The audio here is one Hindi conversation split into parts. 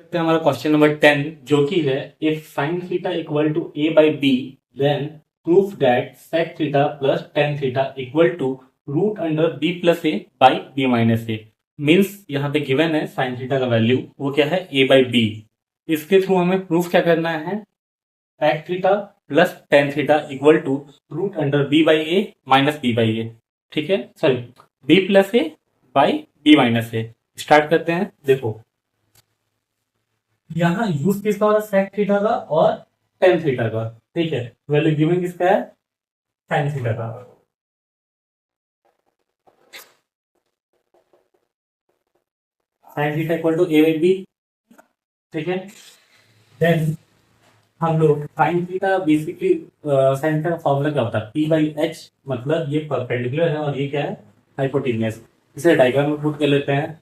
करते हैं हमारा क्वेश्चन नंबर 10 जो कि है if sine theta equal to A by B then proof that sec theta plus tan theta equal to root under B plus A by B minus A. Means यहाँ पे गिवन है साइन थीटा का वैल्यू वो क्या है ए बाई बी। इसके थ्रू हमें प्रूफ क्या करना है sec theta plus tan theta equal to root under B by A minus B by A. ठीक है, sorry B plus A by B minus A. Start करते हैं। देखो यहाँ यूज किसका हो रहा है सेक थीटा का और टेन थीटा का। ठीक है, वैल्यू गिवन किसका है साइन थीटा का। Sine theta equal to A by B. ठीक है, देन हम लोग sine theta basically sine theta का फॉर्मूला क्या होता है पी बाई एच, मतलब ये परपेंडिकुलर है और ये क्या है हाइपोटेन्यूस। इसे डायग्राम में पुट कर लेते हैं।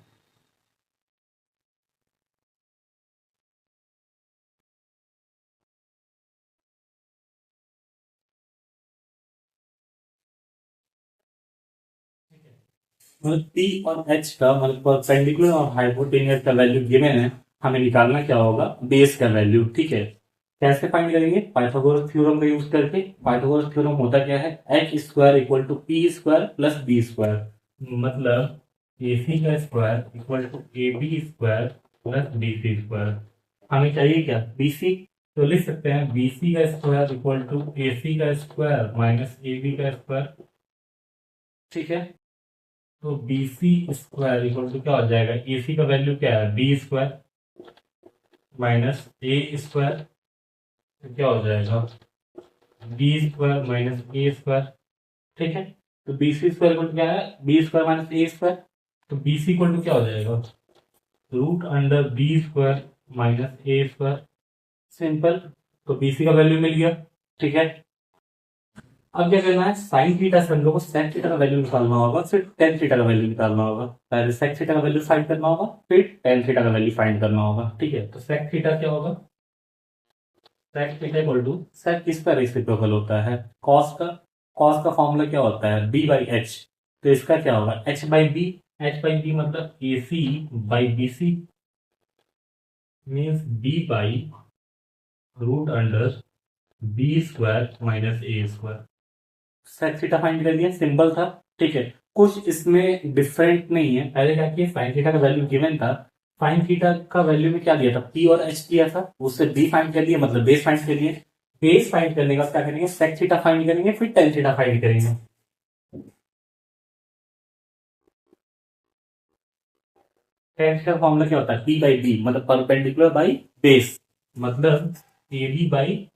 मतलब पी और एच का मतलब परपेंडिकुलर और हाइपोटेन्यूस का वैल्यू गिवन है, हमें निकालना क्या होगा बेस का वैल्यू। ठीक है, कैसे फाइंड करेंगे पाइथागोरस थ्योरम का यूज करके। पाइथागोरस थ्योरम होता क्या है H square equal to P square plus B square, मतलब ए सी का square equal to A B square plus B C square. हमें चाहिए क्या बी सी, तो लिख सकते हैं बी सी का square equal to A C का स्क्वायर माइनस ए बी का स्क्वायर। ठीक है, तो B C square equal to क्या हो जाएगा ए सी का वैल्यू क्या है B square minus A square, तो क्या हो जाएगा B square minus A square. ठीक है, तो B C square equal to क्या है B square minus A square, तो बी सी इक्वल टू क्या हो जाएगा root under B square minus A square. Simple, तो बी सी का वैल्यू मिल गया। ठीक है, अब क्या करना है साइन थीटा से हम लोग को सेक थीटा का वैल्यू निकालना होगा, फिर टेन थीटा का वैल्यू निकालना होगा। पहले सेक थीटा का वैल्यू फाइंड करना होगा, फिर टेन थीटा का वैल्यू फाइंड करना होगा। ठीक है, तो सेक थीटा क्या होगा सेक थीटा इक्वल टू सेक किसका रेसिप्रोकल होता है कॉस का। कॉस का फॉर्मूला क्या होता है बी बाई एच, तो इसका क्या होगा H by B. H by B मतलब A C by B C means B by root under B square minus A square. Sec theta find कर लिया, सिंपल था। ठीक है, कुछ इसमें डिफरेंट नहीं है। पहले क्या किया साइन थीटा का वैल्यू गिवन था, साइन थीटा का वैल्यू में क्या दिया था पी और एच दिया था, उससे बी फाइंड कर लिया मतलब बेस फाइंड कर लिए। बेस फाइंड करने का क्या करेंगे सेक थीटा फाइंड करेंगे, फिर टेन थीटा फाइंड करेंगे। टेन थीटा फॉर्मूला क्या होता है पी बाई बी मतलब परपेंडिकुलर बाई बेस, मतलब A B by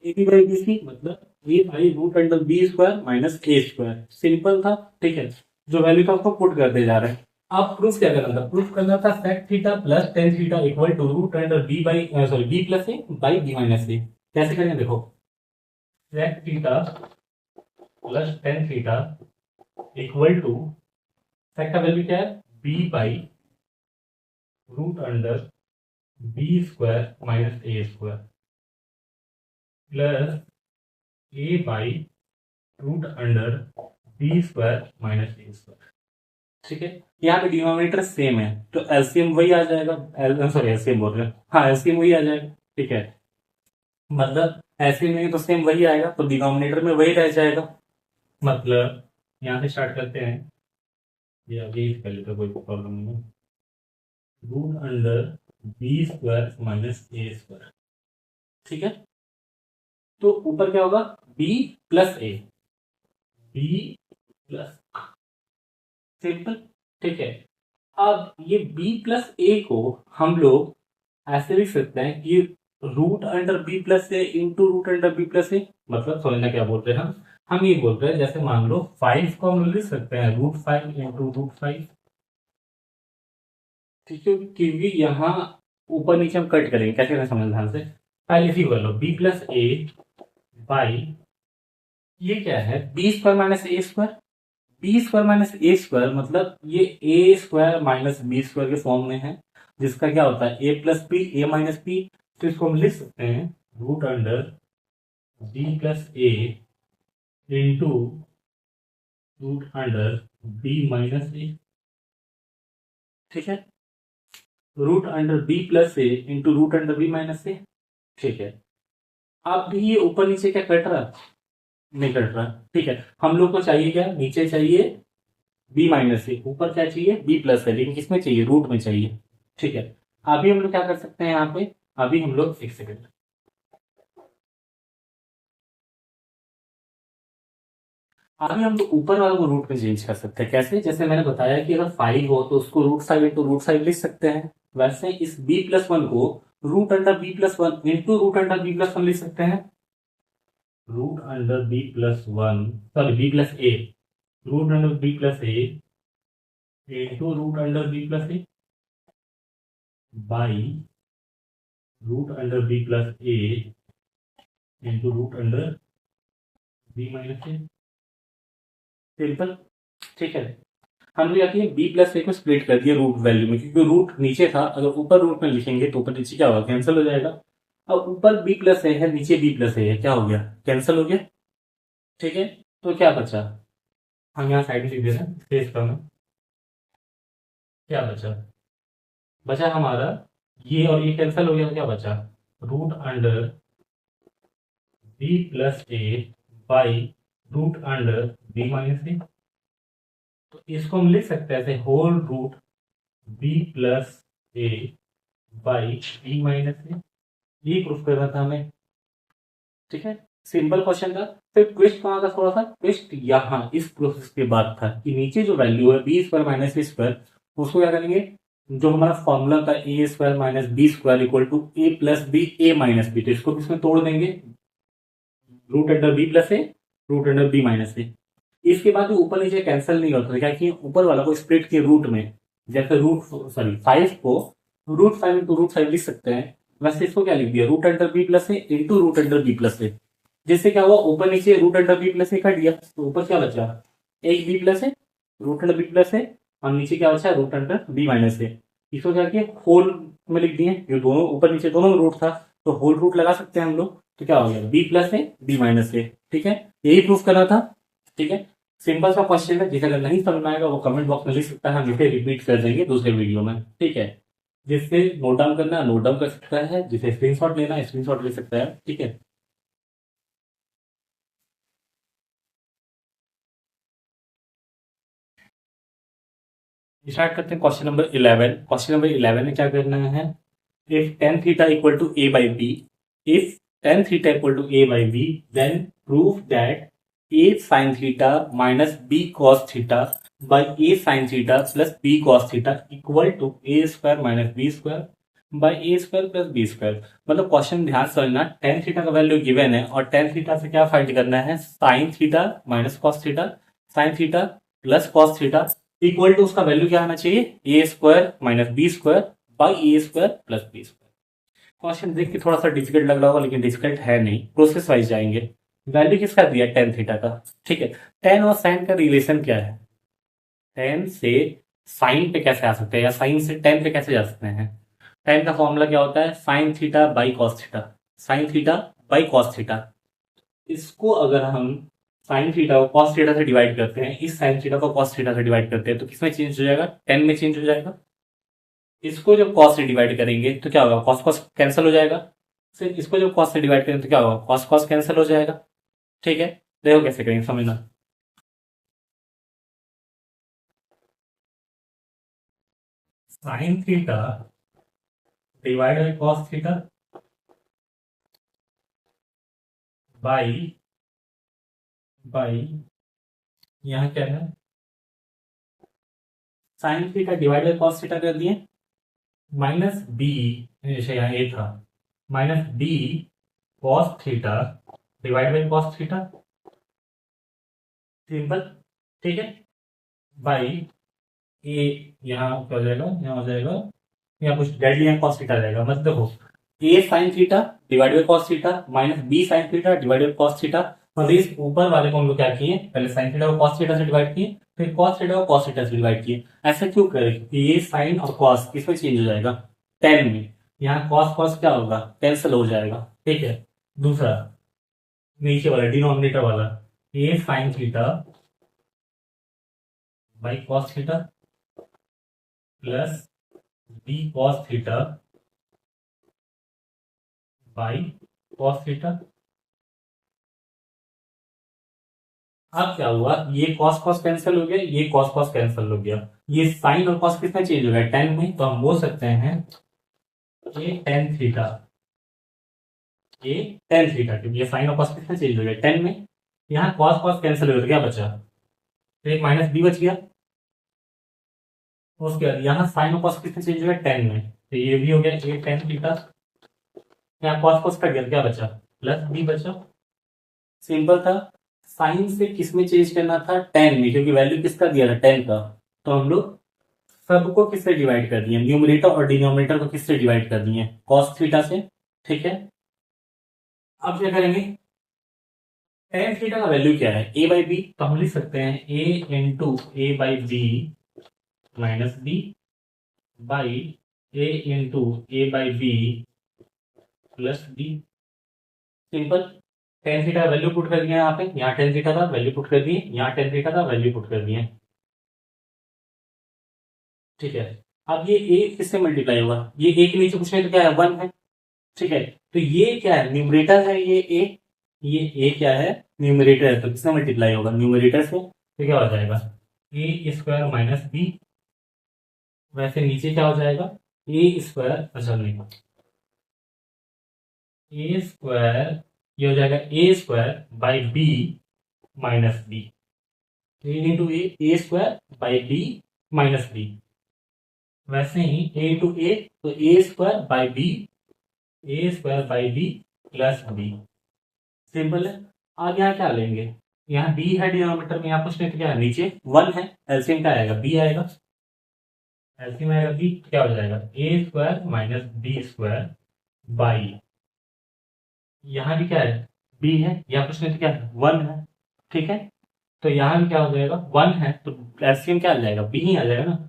A B by B C मतलब A by root under B square minus A square. Simple था। ठीक है, जो वैल्यू था उसको पुट करते जा रहे हैं। अब प्रूफ क्या करना था प्रूफ करना था sec theta plus tan theta equal to root under B by sorry B plus A by B minus A. कैसे करेंगे देखो sec theta plus tan theta equal to sec का वैल्यू क्या है B by root under B square minus A square plus A by root under B square minus A square. ठीक है, यहाँ पे डिनोमिनेटर सेम है तो एलसीएम वही आ जाएगा, सॉरी एलसीएम बोल रहे हैं, हाँ एलसीएम वही आ जाएगा। ठीक है, मतलब एलसीएम में तो सेम वही आएगा तो डिनोमिनेटर में वही रह जाएगा। मतलब यहाँ से स्टार्ट करते हैं, ये अभी कर लेते कोई प्रॉब्लम नहीं है। Root under B square minus A square. ठीक है, तो ऊपर क्या होगा B plus A B plus simple. ठीक है, अब ये b प्लस ए को हम लोग ऐसे लिख सकते हैं कि root under B plus A into root under B plus A. मतलब समझना क्या बोल रहे हैं हम ये बोल रहे हैं जैसे मान लो फाइव को हम लिख सकते हैं root five into root five. ठीक है, क्योंकि यहाँ ऊपर नीचे हम कट करेंगे कैसे करें समझ ध्यान से। पहले इसी कर लो बी प्लस ए बाई ये क्या है B square minus A square B square minus A square मतलब ये A square minus B square के फॉर्म में है, जिसका क्या होता है A plus B A minus B. तो इसको हम लिख सकते हैं root under B plus A into root under B minus A. ठीक है, root under B plus A into root under B minus A. ठीक है, अब भी ये ऊपर नीचे क्या कट रहा, नहीं कट रहा। ठीक है, हम लोग को चाहिए क्या, नीचे चाहिए बी माइनस ए, ऊपर क्या चाहिए बी प्लस है, लेकिन किसमें चाहिए रूट में चाहिए। ठीक है, अभी हम लोग क्या कर सकते हैं यहाँ पे, अभी हम लोग एक सेकेंड, अभी हम लोग ऊपर वाले को रूट में चेंज कर सकते हैं। कैसे, जैसे मैंने बताया कि अगर 5 हो तो उसको रूट 5 इंटू रूट 5 लिख सकते हैं, वैसे इस बी प्लस वन को root under B plus one into root under B plus one लिख सकते हैं। Root under B plus one, sorry B plus A, root under B plus A into root under B plus A by root under B plus A into root under B minus A. Simple. ठीक है, हम लोग क्या किए, बी प्लस ए को स्प्लिट कर दिया रूट वैल्यू में, क्योंकि रूट नीचे था, अगर ऊपर रूट में लिखेंगे तो ऊपर नीचे क्या होगा, कैंसिल हो जाएगा। अब ऊपर बी प्लस ए है, नीचे बी प्लस ए है, क्या हो गया, कैंसिल हो गया। ठीक है, तो क्या बचा, हम यहाँ साइड में लिख दे रहे हैं स्पेस कम है, क्या बचा, बचा हमारा ये और ये कैंसिल हो गया, तो क्या बचा root under B plus A by root under B minus A. तो इसको हम लिख सकते हैं ऐसे whole root B plus A by B minus A, ये प्रूफ करना था हमें। ठीक है, सिंपल क्वेश्चन था। फिर ट्विस्ट कहाँ था, थोड़ा सा ट्विस्ट यहाँ इस प्रोसेस के बाद था कि नीचे जो वैल्यू है B square minus B square, उसको क्या करेंगे, जो हमारा फॉर्मूला था A square minus B square equal to A plus B A minus B, तो इसको किसमें तोड़ देंगे, root under B plus A root under B minus A. इसके बाद ऊपर नीचे कैंसिल नहीं होता, क्या कि ऊपर वाला को स्प्लिट के रूट में, जैसे रूट सॉरी 5 को रूट 5 इंटू रूट 5 लिख सकते हैं, वैसे इसको क्या लिख दिया root under B plus A into root under B plus A. जिससे क्या हुआ, ऊपर नीचे root under B plus A cut गया, तो ऊपर क्या बचा एक B plus A root under B plus A, और नीचे क्या बचा root under B minus A. इसको क्या किया होल में लिख दिए, जो दोनों ऊपर नीचे दोनों में रूट था, तो होल रूट लगा सकते हैं हम लोग, तो क्या हो गया B plus A B minus A. ठीक है, यही प्रूफ करना था। ठीक है, सिंपल सा क्वेश्चन है, जिसे अगर नहीं समझ में आएगा वो कमेंट बॉक्स में लिख सकता है, हम इसे रिपीट कर देंगे दूसरे वीडियो में। ठीक है, जिससे नोट डाउन करना नोट डाउन कर सकता है, जिसे स्क्रीनशॉट लेना स्क्रीनशॉट ले सकता है। ठीक है, स्टार्ट करते हैं क्वेश्चन नंबर 11। क्वेश्चन नंबर 11 में क्या करना है, if tan theta equal to A by B, if tan theta equal to A by B, then prove that A sine theta minus B cos theta by A sine theta plus B cos theta equal to A square minus B square by A square plus B square. मतलब क्वेश्चन ध्यान से समझना, टेन थीटा का वैल्यू गिवन है और टेन थीटा से क्या फाइंड करना है, sine theta minus cos theta, sine theta plus cos theta equal to उसका वैल्यू क्या आना चाहिए, A square minus B square by A square plus B square. Question देख के थोड़ा सा डिफिकल्ट लग रहा होगा, लेकिन डिफिकल्ट है नहीं, प्रोसेस वाइज जाएंगे। वैल्यू किसका दिया, टेन थीटा का। ठीक है, टेन और साइन का रिलेशन क्या है, टेन से साइन पे कैसे आ सकते हैं, या साइन से टेन पे कैसे जा सकते हैं। टेन का फॉर्मूला क्या होता है, sine theta by cos theta, sine theta by cos theta. इसको अगर हम साइन थीटा को कॉस थीटा से डिवाइड करते हैं, इस साइन थीटा को कॉस थीटा से डिवाइड करते हैं, तो किसमें चेंज हो जाएगा, टेन में चेंज हो जाएगा। इसको जब कॉस से डिवाइड करेंगे तो क्या होगा, कॉस कॉस कैंसिल हो जाएगा। फिर इसको जब कॉस से डिवाइड करेंगे तो क्या होगा, कॉस कॉस कैंसिल हो जाएगा। ठीक है, देखो कैसे करेंगे समझना। Sine theta divide by cos theta by by यहाँ क्या है, sine theta divide by cos theta कर दिए, माइनस बी, जैसे यहाँ ए था, minus B cos theta divide by cos theta, simple. ठीक है, बाई ए, यहाँ क्या हो जाएगा, यहाँ हो जाएगा, यहाँ कुछ डेडली यहाँ कॉस थीटा रहेगा, मतलब देखो A sine theta divide by cos theta minus B sine theta divide by cos theta, और इस ऊपर वाले को हम लोग क्या किए, पहले साइन थीटा को कॉस थीटा से डिवाइड किए, फिर कॉस थीटा को कॉस थीटा से डिवाइड किए। ऐसा क्यों करें, क्योंकि ये साइन और कॉस किसमें चेंज हो जाएगा, टेन में। यहाँ कॉस कॉस क्या होगा, कैंसिल हो जाएगा, ठीक है। दूसरा नीचे वाला डिनोमिनेटर वाला, A sine theta by cos theta plus B cos theta by cos theta. अब क्या हुआ, ये कॉस कॉस कैंसिल हो गया, ये कॉस कॉस कैंसिल हो गया, ये साइन और कॉस किसमें चेंज हो गया, टेन में। तो हम बोल सकते हैं ये टेन थीटा, ये टेन थीटा, क्योंकि ये साइन और कॉस किसमें चेंज हो गया, टेन में। यहाँ कॉस कॉस कैंसिल हो गया तो क्या बचा, तो एक माइनस बी बच गया। उसके बाद यहाँ साइन और कॉस किसमें चेंज हो गया, टेन में, तो ये भी हो गया ये टेन थीटा। यहाँ कॉस कॉस कट गया तो क्या बचा, प्लस बी बचा। सिंपल था। साइन से किसमें चेंज करना था, टेन में, क्योंकि वैल्यू किसका दिया था, टेन का। तो हम लोग सबको किससे डिवाइड कर दिए, न्यूमरेटर और डिनोमिनेटर को किससे डिवाइड कर दिए, कॉस थीटा से, ठीक है। अब क्या करेंगे, टेन थीटा का वैल्यू क्या है, ए बाई बी, तो हम लिख सकते हैं A into A by B minus B by A into A by B plus B. Simple. Tan theta का वैल्यू पुट कर दिया यहाँ पे, यहाँ टेन थीटा का वैल्यू पुट कर दिए, यहाँ टेन थीटा का वैल्यू पुट कर दिए, ठीक है। अब ये ए किससे मल्टीप्लाई होगा, ये ए के नीचे कुछ नहीं तो क्या है, वन है, ठीक है। तो ये क्या है, न्यूमरेटर है ये ए क्या है, न्यूमरेटर है, तो किससे मल्टीप्लाई होगा, न्यूमरेटर से, तो क्या हो जाएगा ए स्क्वायर माइनस बी। वैसे नीचे क्या हो जाएगा, ए स्क्वायर, अच्छा नहीं, ए स्क्वायर, ये हो जाएगा A square by B minus B, into A square by B minus B. वैसे ही ए इंटू ए, तो A square by B, A square by B plus B. Simple है। अब यहाँ क्या लेंगे, यहाँ बी है डिनोमिनेटर में, यहाँ कुछ नहीं तो क्या है, नीचे वन है, एलसीएम क्या आएगा, बी आएगा। एलसीएम आएगा बी, क्या हो जाएगा A square minus B square by, यहाँ भी क्या है, बी है, यहाँ कुछ नहीं तो क्या है, वन है, ठीक है। तो यहाँ भी क्या हो जाएगा, वन है, तो एलसीएम क्या आ जाएगा, बी ही आ जाएगा ना।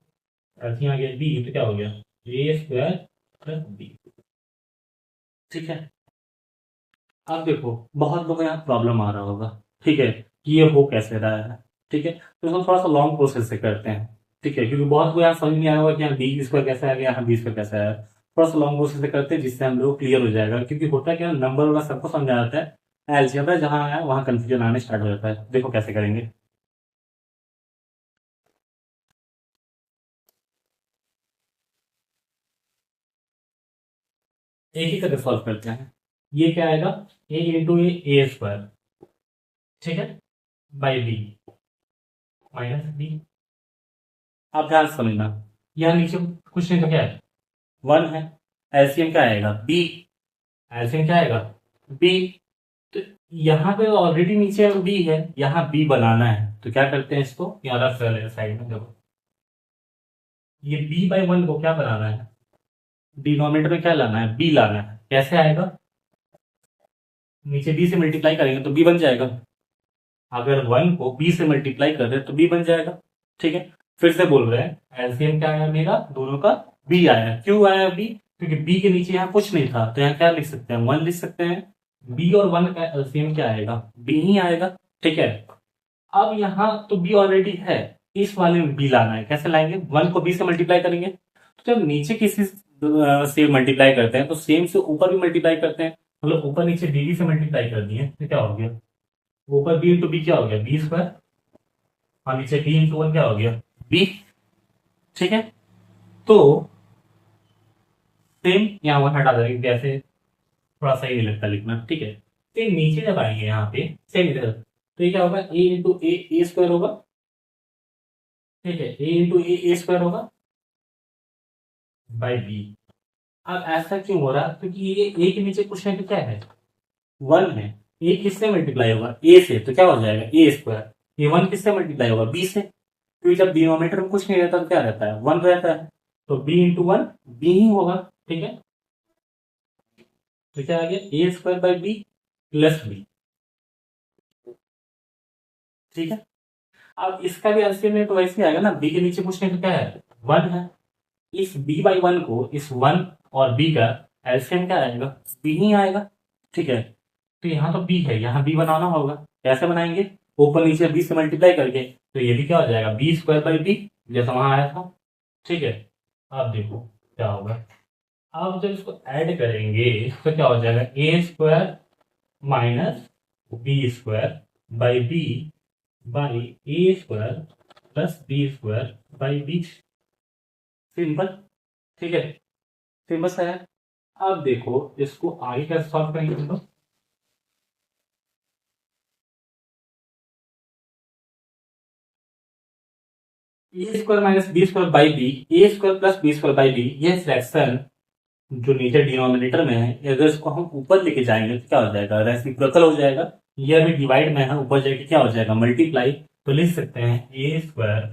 एलसीएम आ गया बी, तो क्या हो गया ए स्क्वायर प्लस बी, ठीक है। अब देखो बहुत लोगों को यहाँ प्रॉब्लम आ रहा होगा, ठीक है, कि ये हो कैसे रहा है, ठीक है। तो इसको थोड़ा सा लॉन्ग प्रोसेस से करते हैं, ठीक है, क्योंकि बहुत को यहाँ समझ नहीं आया होगा कि यहाँ बी स्क्वायर कैसे आ गया, यहाँ बी स्क्वायर कैसे आया। थोड़ा सा लॉन्ग प्रोसेस से करते हैं, जिससे हम लोग क्लियर हो जाएगा, क्योंकि होता क्या, नंबर वाला सबको समझा जाता है, अलजेब्रा जहाँ आया वहाँ कंफ्यूजन आने स्टार्ट हो जाता है। देखो कैसे करेंगे, एक ही करके सॉल्व करते हैं। ये क्या आएगा, ए इंटू ए स्क्वायर, ठीक है, बाई बी माइनस बी। आप ध्यान से समझना, यहाँ नीचे कुछ नहीं तो क्या है, वन है, एलसीएम क्या आएगा बी, एलसीएम क्या आएगा बी। तो यहाँ पे ऑलरेडी नीचे बी है, यहाँ बी बनाना है, तो क्या करते हैं, इसको यहाँ रख कर साइड में। देखो ये बी बाई वन को क्या बनाना है, डिनोमिनेटर में क्या लाना है, बी लाना है। कैसे आएगा, नीचे बी से मल्टीप्लाई करेंगे तो बी बन जाएगा, अगर वन को बी से मल्टीप्लाई कर रहे हैं तो बी बन जाएगा, ठीक है। फिर से बोल रहे हैं एलसीएम क्या आया मेरा, दोनों का बी आया। क्यों आया बी, क्योंकि बी के नीचे यहाँ कुछ नहीं था, तो यहाँ क्या लिख सकते हैं, वन लिख सकते हैं। बी और वन का एलसीएम क्या आएगा, बी ही आएगा, ठीक है। अब यहाँ तो बी ऑलरेडी है, इस वाले में बी लाना है। कैसे लाएंगे, वन को बी से मल्टीप्लाई करेंगे, तो जब नीचे किसी से मल्टीप्लाई करते हैं तो सेम से ऊपर भी मल्टीप्लाई करते हैं, मतलब ऊपर नीचे डी से मल्टीप्लाई कर दिए तो क्या हो गया, ऊपर बी इंटू बी क्या हो गया, बी स्क्वायर, और नीचे बी इंटू वन क्या हो गया, बी, ठीक है। तो सेम यहाँ वन हटा देंगे, जैसे थोड़ा सही नहीं लगता लिखना, ठीक है। फिर नीचे जब आएंगे यहाँ पे सेम इधर, तो ये क्या होगा, ए इंटू ए स्क्वायर होगा, ठीक है, ए इंटू ए स्क्वायर होगा बाई बी। अब ऐसा क्यों हो रहा, क्योंकि ये ए के नीचे कुछ नहीं तो क्या है, वन है। ए किससे मल्टीप्लाई होगा, ए से, तो क्या हो जाएगा ए स्क्वायर। ये वन किससे मल्टीप्लाई होगा, बी से, क्योंकि जब डिनोमिनेटर में कुछ नहीं रहता तो क्या रहता है, वन रहता है, तो बी इंटू वन बी ही होगा, ठीक है। तो क्या आ गया, A square by B plus B, ठीक है। अब इसका भी एलसीएम में तो वैसे ही आएगा ना, बी के नीचे पूछने का क्या है, 1 है। इस बी बाई वन को, इस 1 और बी का एलसीएम क्या आएगा, बी ही आएगा। ठीक है, तो यहाँ तो बी है, यहाँ बी बनाना होगा। कैसे बनाएंगे, ऊपर नीचे बी से मल्टीप्लाई करके। तो ये भी क्या हो जाएगा, बी स्क्वायर बाई बी, जैसा वहां आया था। ठीक है, अब देखो क्या होगा। अब जब इसको ऐड करेंगे तो क्या हो जाएगा, A square minus B square by B by A square plus B square by B. Simple. ठीक है, सिंपल सा है। अब देखो इसको आगे कैसे सॉल्व करेंगे, तो A square minus B square by B, A square plus B square by B, ये फ्रैक्शन जो नीचे डिनोमिनेटर में है, अगर इसको हम ऊपर लेके जाएंगे तो क्या हो जाएगा, रेसिप्रोकल हो जाएगा। ये अभी डिवाइड में है, ऊपर जाके क्या हो जाएगा, मल्टीप्लाई। तो लिख सकते हैं A square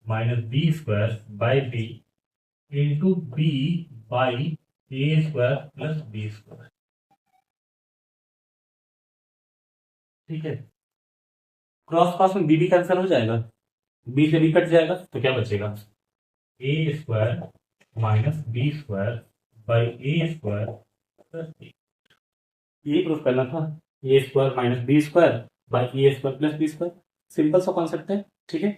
minus B square by B into B by A square plus B square. ठीक है, क्रॉस क्रॉस में बी कैंसिल हो जाएगा, बी से बी कट जाएगा, तो क्या बचेगा, A square minus B square by A square plus B. ये प्रूफ करना था, A square minus B square by A square plus B square. Simple सा कॉन्सेप्ट है। ठीक है,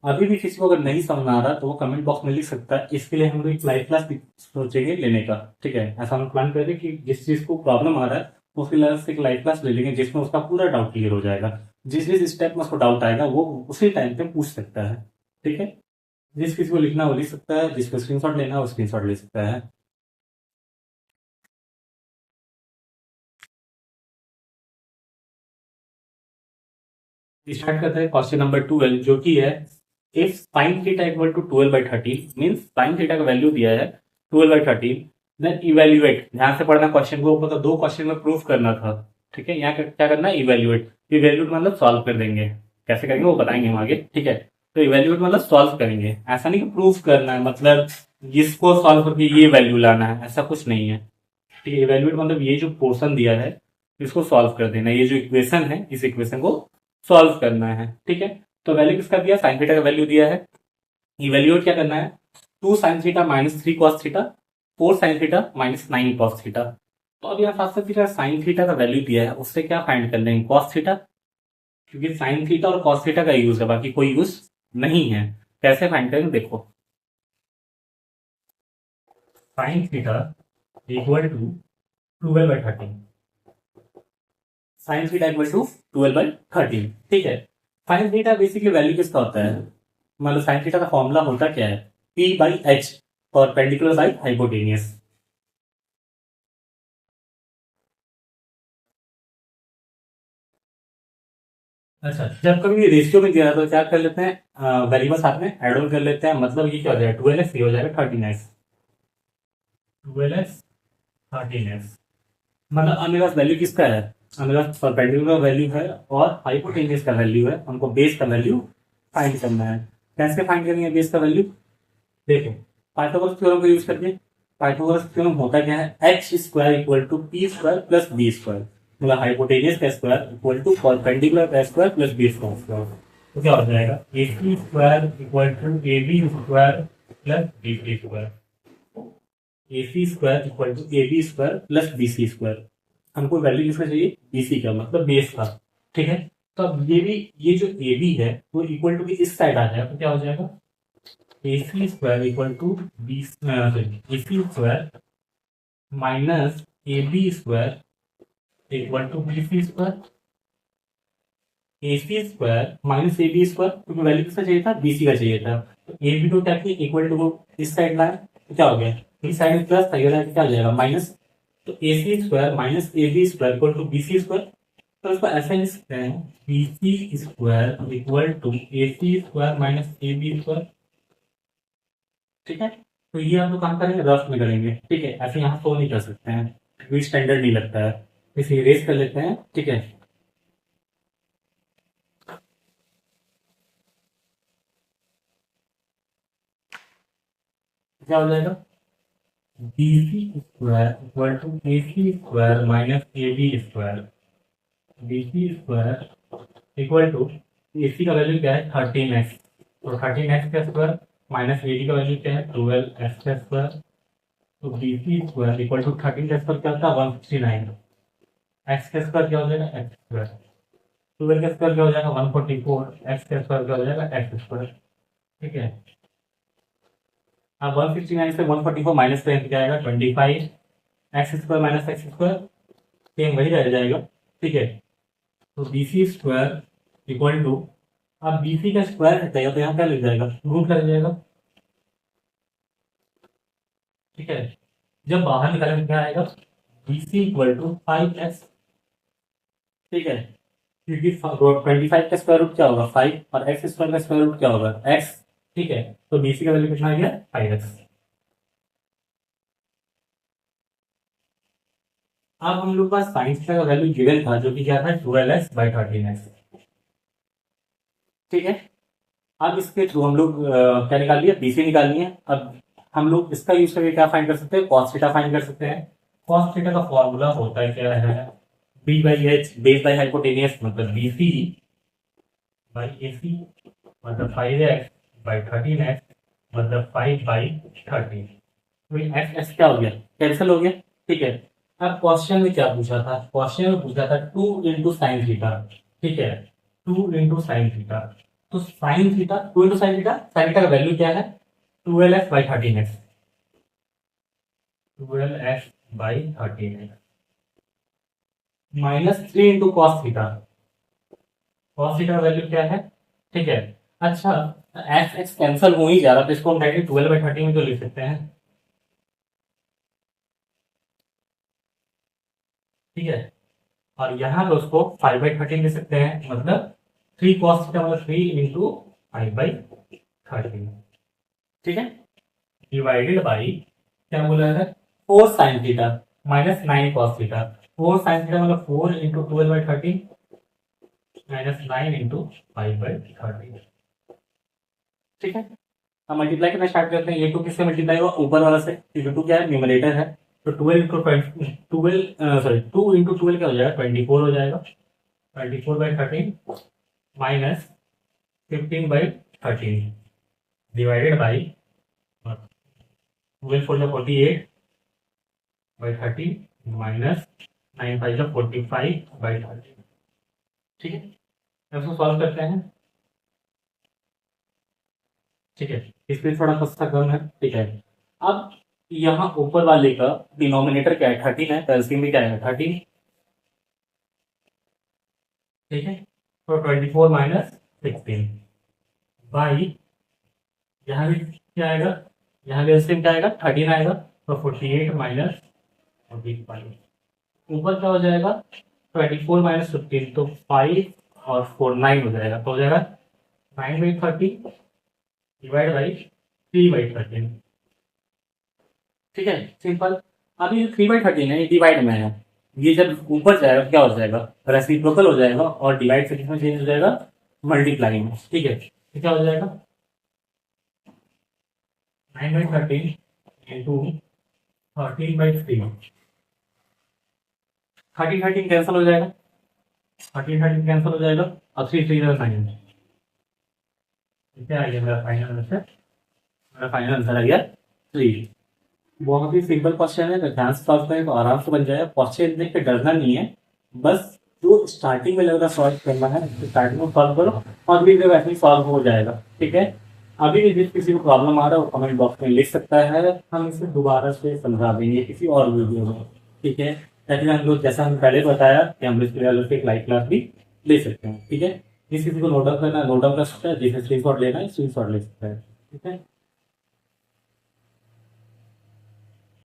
अभी भी किसी को अगर नहीं समझ आ रहा तो वो कमेंट बॉक्स में लिख सकता है। इसके लिए हम लोग एक लाइव क्लास सोचेंगे लेने का। ठीक है, ऐसा हम प्लान करें कि जिस चीज को प्रॉब्लम आ रहा है उसके लिए से एक लाइव क्लास ले लेंगे, जिसमें उसका पूरा डाउट क्लियर हो जाएगा। जिस जिस स्टेप में उसको डाउट आएगा वो उसी टाइम पे पूछ सकता है। ठीक है, जिस किसी को लिखना वो लिख सकता है, जिसको स्क्रीनशॉट लेना वो स्क्रीनशॉट ले सकता है। स्टार्ट करते हैं क्वेश्चन नंबर 12, जो कि है if sine theta equal to 12/13, means sine theta का वैल्यू दिया है 12/13, देन इवेल्युएट। ध्यान से पढ़ना क्वेश्चन को, मतलब दो क्वेश्चन में प्रूफ करना था। ठीक है, यहाँ क्या करना है, इवेल्युएट। इवेल्युएट मतलब सॉल्व कर देंगे, कैसे करेंगे वो बताएंगे हम आगे। ठीक है, तो इवेल्युएट मतलब सॉल्व करेंगे, ऐसा नहीं कि प्रूफ करना है, मतलब जिसको सॉल्व करके ये वैल्यू लाना है, ऐसा कुछ नहीं है। ठीक है, इवेल्युएट मतलब ये जो पोर्शन दिया है इसको सॉल्व कर देना, ये जो इक्वेशन है इस इक्वेशन को सॉल्व करना है। ठीक है, तो वैल्यू किसका दिया, साइन थीटा का वैल्यू दिया है। इवेल्युएट क्या करना है, 2 sin theta minus 3 cos theta, 4 sin theta minus 9 cos theta. तो अब यहाँ साथ साथ साइन थीटा का वैल्यू दिया है, उससे क्या फाइंड कर लेंगे, कॉस थीटा, क्योंकि साइन थीटा और कॉस थीटा का यूज है, बाकी कोई यूज नहीं है। कैसे फाइंड करेंगे, देखो sine theta equal to 12/13, sine theta equal to 12/13। ठीक है, साइन थीटा बेसिकली वैल्यू किसका होता है, मतलब साइन थीटा का फॉर्मूला होता क्या है, P by H, perpendicular by hypotenuse. अच्छा, जब कभी रेशियो में दिया तो क्या कर लेते हैं, वेरिएबल साथ में एड ऑन कर लेते हैं, मतलब ये क्या हो जाएगा, 12x, ये हो जाएगा 13x, 12x 13x। मतलब अब मेरे पास वैल्यू किसका है, अब मेरे पास परपेंडिकुलर वैल्यू है और हाइपोटेनियस का वैल्यू है, हमको बेस का वैल्यू फाइंड करना है। कैसे फाइंड करेंगे बेस का वैल्यू, देखो पाइथागोरस थ्योरम का यूज करके। पाइथागोरस थ्योरम होता क्या है, H square equal to P square plus B square, मतलब हाइपोटेनियस का स्क्वायर इक्वल टू परपेंडिकुलर का स्क्वायर प्लस बी स्क्वायर। तो क्या हो जाएगा, A C square equal to A B square plus B C square, A C square equal to A B square plus B C square. हमको वैल्यू किसका चाहिए, बी सी का, मतलब बेस का। ठीक है, तो अब ये भी, ये जो ए बी है वो इक्वल टू इस साइड आ जाएगा, तो क्या हो जाएगा, A C square equal to B, sorry A C square minus A B square equal to B C square. A C square minus A B square, क्योंकि वैल्यू किसका चाहिए था, बी सी का चाहिए था। तो ए बी को क्या किया, इक्वल टू इस साइड लाए, तो क्या हो गया, इस साइड प्लस था, क्या हो जाएगा माइनस। तो A C square minus A B square equal to B C square. तो इसको ऐसा लिख सकते हैं, B C square equal to A C square minus A B square. ठीक है, तो ये हम लोग कहाँ करेंगे, रफ में करेंगे। ठीक है, ऐसे यहाँ शो नहीं कर सकते हैं क्योंकि स्टैंडर्ड नहीं लगता है, इसे इरेज कर लेते हैं। ठीक है, क्या हो जाएगा, B C square equal to A C square minus A B square, B C square equal to AC का वैल्यू क्या है 13x, तो 13x का स्क्वायर माइनस AD का वैल्यू क्या है 12x का स्क्वायर, तो BC स्क्वायर इक्वल टू 13 का स्क्वायर क्या होता है 169, x का स्क्वायर क्या हो जाएगा x स्क्वायर, 12 का स्क्वायर क्या हो जाएगा 144, x का स्क्वायर क्या हो जाएगा x स्क्वायर। ठीक है, अब 169 से 144 माइनस करेंगे क्या आएगा 25, x square minus x square same वही रह जाएगा। ठीक है, तो BC स्क्वायर इक्वल टू, अब BC का स्क्वायर है चाहिए तो यहाँ क्या लग जाएगा रूट लग जाएगा। ठीक है, जब बाहर निकालेंगे क्या आएगा BC इक्वल टू 5x। ठीक है, क्योंकि 25 का स्क्वायर रूट क्या होगा 5 और एक्स स्क्वायर का स्क्वायर रूट क्या होगा x। ठीक है, तो BC का वैल्यू कितना आ गया 5x। अब हम लोग का साइंस का वैल्यू गिवन था जो कि क्या था 12x/13x। ठीक है, अब इसके थ्रू हम लोग क्या निकाल लिया BC निकाल लिया। अब हम लोग इसका यूज करके क्या फाइंड कर सकते हैं cos थीटा फाइंड कर सकते हैं। cos थीटा का फॉर्मूला होता है क्या है B/H बेस बाय हाइपोटेनियस मतलब BC बाई AC मतलब 5x/13x मतलब 5/13। तो ये x क्या हो गया कैंसिल हो गया। ठीक है, अब क्वेश्चन में क्या पूछा था, क्वेश्चन में पूछा था 2 इंटू साइन थीटा। ठीक है, 2 इंटू साइन थीटा, तो sine theta 2 into sine theta का वैल्यू क्या है 12x/13x, 12x/13x minus 3 into cos theta, cos theta का वैल्यू क्या है। ठीक है, अच्छा x कैंसिल हो ही जा रहा तो इसको हम डायरेक्ट 12/13 में तो लिख सकते हैं। ठीक है, और यहाँ पे उसको 5/13 लिख सकते हैं मतलब 3 cos थीटा मतलब 3 इंटू 5/13। ठीक है, डिवाइडेड बाई क्या बोला है 4 sign theta minus 9 cos theta, 4 sine theta मतलब 4 इंटू 12/13 माइनस 9 इंटू 5/13। ठीक है, हम मल्टीप्लाई करना स्टार्ट करते हैं। ये टू किससे मल्टीप्लाई हुआ ऊपर वाला से, क्योंकि टू क्या है न्यूमरेटर है, तो 12 इंटू 12 सॉरी 2 इंटू 12 क्या हो जाएगा 24 हो जाएगा, 24/13 माइनस 15/13 डिवाइडेड बाई 12 4 48/13 माइनस 9 5 45/13। ठीक है, इसको सॉल्व करते हैं। ठीक है, इसमें थोड़ा सस्ता कम है। ठीक है, अब यहाँ ऊपर वाले का डिनोमिनेटर क्या है 13 है, तो एलसीएम भी क्या है 13। ठीक है, तो 24 माइनस 16 बाई यहाँ भी क्या आएगा, यहाँ भी एलसीएम क्या आएगा 13 आएगा, तो 48 माइनस 45 ऊपर क्या हो जाएगा 24 माइनस 15 तो 5 और 4 9 हो जाएगा, तो हो जाएगा 9/30 डिवाइड बाई 3/13। ठीक है, सिंपल। अभी जो 3/13 है ये डिवाइड में है, ये जब ऊपर जाएगा क्या हो जाएगा रेसिप्रोकल हो जाएगा और डिवाइड से किसमें चेंज हो जाएगा मल्टीप्लाई में। ठीक है, तो क्या हो जाएगा 9/13 इंटू 13/3, 13 कैंसिल हो जाएगा, 13 कैंसिल हो जाएगा और 3 3 9। क्या आ गया मेरा फाइनल आंसर, मेरा फाइनल आंसर आ गया 3। बहुत ही सिंपल क्वेश्चन है, ध्यान से सॉल्व करें तो आराम से बन जाएगा। क्वेश्चन देख के डरना नहीं है, बस जो स्टार्टिंग में लग रहा सॉल्व करना है स्टार्टिंग में सॉल्व करो और भी जब ऐसे ही सॉल्व हो जाएगा। ठीक है, अभी भी जिस किसी को प्रॉब्लम आ रहा है वो कमेंट बॉक्स में लिख सकता है, हम इसे दोबारा से समझा देंगे किसी और वीडियो में। ठीक है, ताकि हम लोग जैसा हम पहले बताया कि हम इसके लिए एक लाइव क्लास भी ले सकते हैं। ठीक है, जिस किसी को नोट डाउन करना नोट डाउन कर सकता है, जिसे स्क्रीन शॉट लेना है स्क्रीन शॉट ले सकता है। ठीक है।